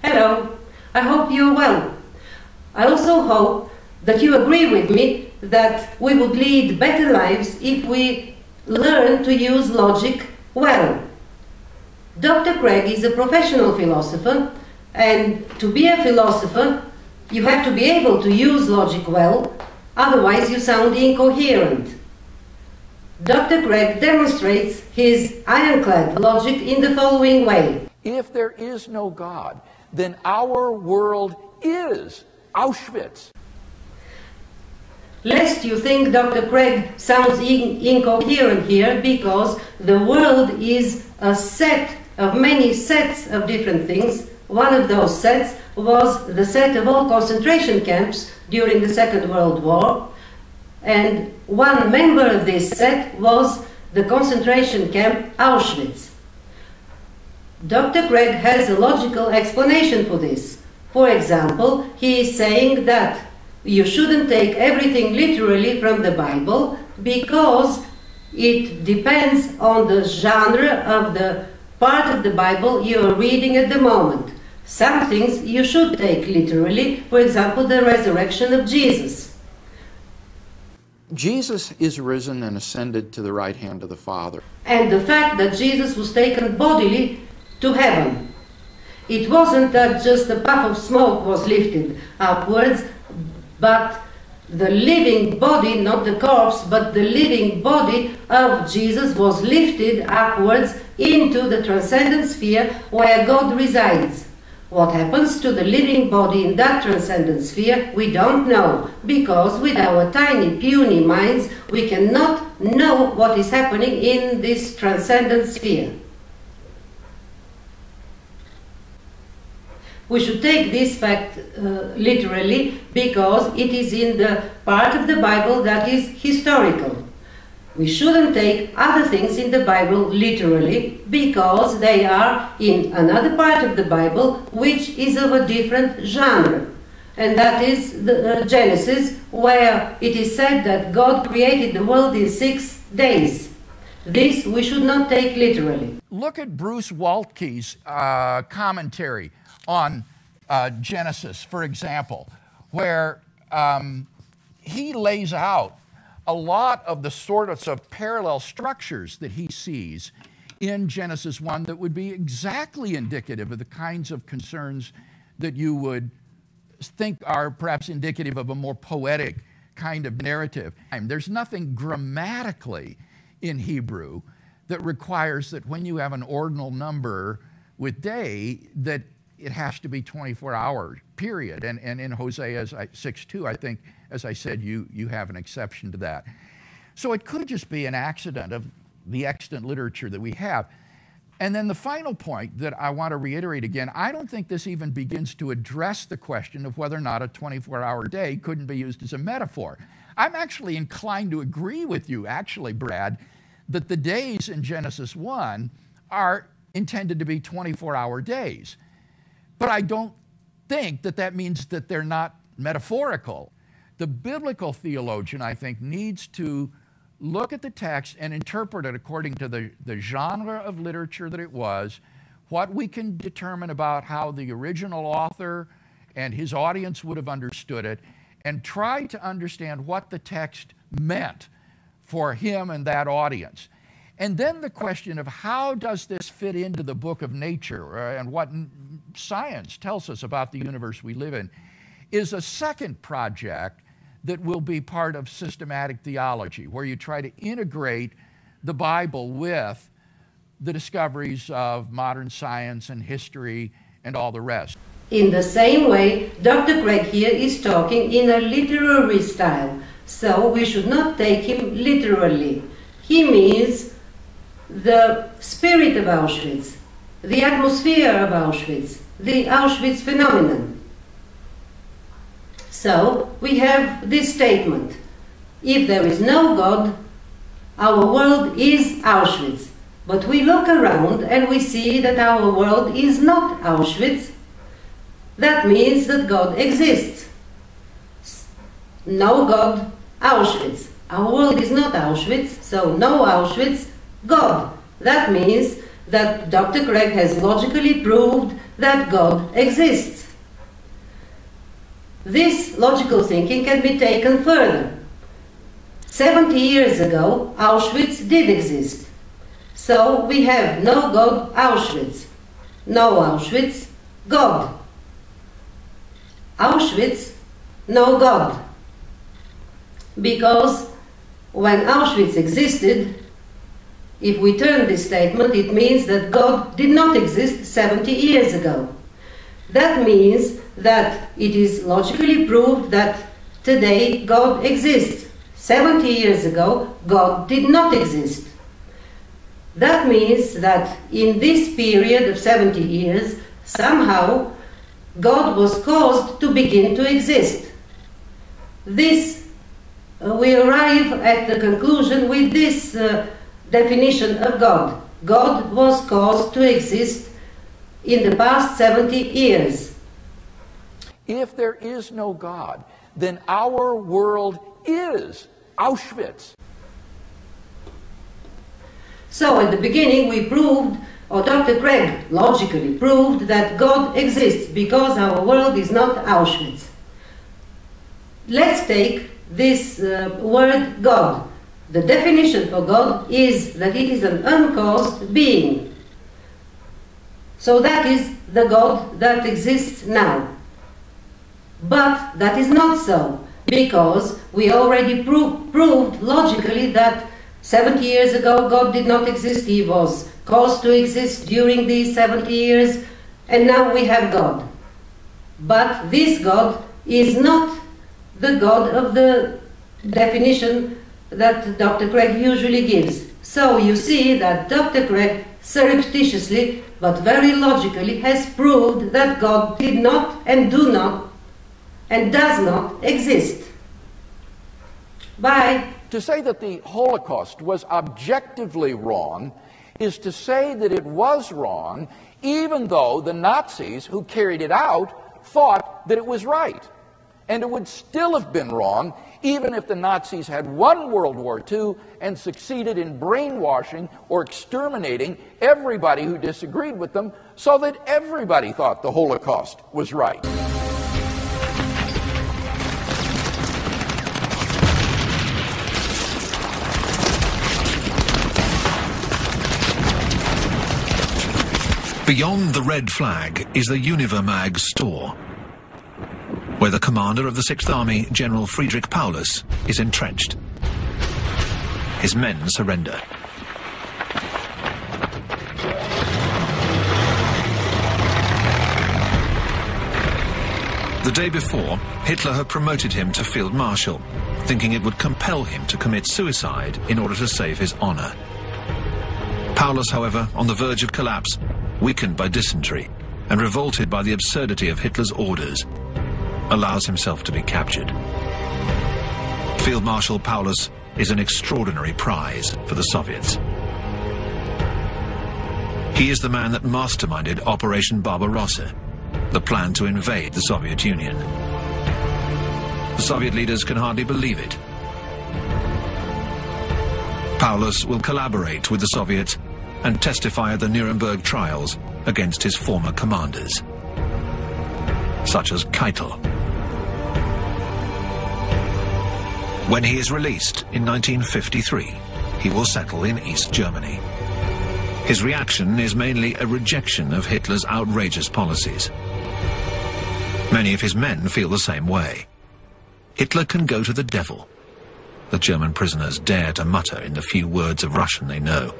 Hello, I hope you're well. I also hope that you agree with me that we would lead better lives if we learn to use logic well. Dr. Craig is a professional philosopher, and to be a philosopher, you have to be able to use logic well, otherwise you sound incoherent. Dr. Craig demonstrates his ironclad logic in the following way. If there is no God, then our world is Auschwitz. Lest you think Dr. Craig sounds incoherent here, because the world is a set of many sets of different things. One of those sets was the set of all concentration camps during the Second World War, and one member of this set was the concentration camp Auschwitz. Dr. Craig has a logical explanation for this. For example, he is saying that you shouldn't take everything literally from the Bible because it depends on the genre of the part of the Bible you are reading at the moment. Some things you should take literally, for example, the resurrection of Jesus. Jesus is risen and ascended to the right hand of the Father. And the fact that Jesus was taken bodily to heaven. It wasn't that just a puff of smoke was lifted upwards, but the living body, not the corpse, but the living body of Jesus was lifted upwards into the transcendent sphere where God resides. What happens to the living body in that transcendent sphere, we don't know, because with our tiny, puny minds, we cannot know what is happening in this transcendent sphere. We should take this fact literally because it is in the part of the Bible that is historical. We shouldn't take other things in the Bible literally because they are in another part of the Bible which is of a different genre. And that is the Genesis, where it is said that God created the world in 6 days. This we should not take literally. Look at Bruce Waltke's commentary on Genesis, for example, where he lays out a lot of the sorts of parallel structures that he sees in Genesis 1 that would be exactly indicative of the kinds of concerns that you would think are perhaps indicative of a more poetic kind of narrative. There's nothing grammatically in Hebrew that requires that when you have an ordinal number with day, that it has to be 24 hours, period. And in Hosea 6:2, I think, as I said, you have an exception to that. So it could just be an accident of the extant literature that we have. And then the final point that I want to reiterate again, I don't think this even begins to address the question of whether or not a 24-hour day couldn't be used as a metaphor. I'm actually inclined to agree with you, actually, Brad, that the days in Genesis 1 are intended to be 24-hour days. But I don't think that that means that they're not metaphorical. The biblical theologian, I think, needs to look at the text and interpret it according to the genre of literature that it was, what we can determine about how the original author and his audience would have understood it, and try to understand what the text meant for him and that audience. And then the question of how does this fit into the book of nature and what science tells us about the universe we live in is a second project that will be part of systematic theology, where you try to integrate the Bible with the discoveries of modern science and history and all the rest. In the same way, Dr. Craig here is talking in a literary style, so we should not take him literally. He means the spirit of Auschwitz, the atmosphere of Auschwitz, the Auschwitz phenomenon. So we have this statement: if there is no God, our world is Auschwitz. But we look around and we see that our world is not Auschwitz. That means that God exists. No God, Auschwitz. Our world is not Auschwitz, so no Auschwitz, God. That means that Dr. Craig has logically proved that God exists. This logical thinking can be taken further. 70 years ago, Auschwitz did exist. So we have no God, Auschwitz. No Auschwitz, God. Auschwitz, no God. Because when Auschwitz existed, if we turn this statement, it means that God did not exist 70 years ago. That means that it is logically proved that today God exists. 70 years ago, God did not exist. That means that in this period of 70 years, somehow God was caused to begin to exist. We arrive at the conclusion with this definition of God. God was caused to exist in the past 70 years. If there is no God, then our world is Auschwitz. So at the beginning we proved, or Dr. Craig logically proved, that God exists because our world is not Auschwitz. Let's take this word God. The definition for God is that it is an uncaused being. So that is the God that exists now. But that is not so, because we already proved logically that 70 years ago God did not exist. He was caused to exist during these 70 years, and now we have God. But this God is not the God of the definition that Dr. Craig usually gives. So you see that Dr. Craig surreptitiously but very logically has proved that God did not and does not exist. Bye. To say that the Holocaust was objectively wrong is to say that it was wrong even though the Nazis who carried it out thought that it was right. And it would still have been wrong even if the Nazis had won World War II and succeeded in brainwashing or exterminating everybody who disagreed with them so that everybody thought the Holocaust was right. Beyond the red flag is the Univermag store, where the commander of the 6th Army, General Friedrich Paulus, is entrenched. His men surrender. The day before, Hitler had promoted him to Field Marshal, thinking it would compel him to commit suicide in order to save his honor. Paulus, however, on the verge of collapse, weakened by dysentery and revolted by the absurdity of Hitler's orders, allows himself to be captured. Field Marshal Paulus is an extraordinary prize for the Soviets. He is the man that masterminded Operation Barbarossa, the plan to invade the Soviet Union. The Soviet leaders can hardly believe it. Paulus will collaborate with the Soviets and testify at the Nuremberg trials against his former commanders, such as Keitel. When he is released in 1953, he will settle in East Germany. His reaction is mainly a rejection of Hitler's outrageous policies. Many of his men feel the same way. Hitler can go to the devil, the German prisoners dare to mutter in the few words of Russian they know.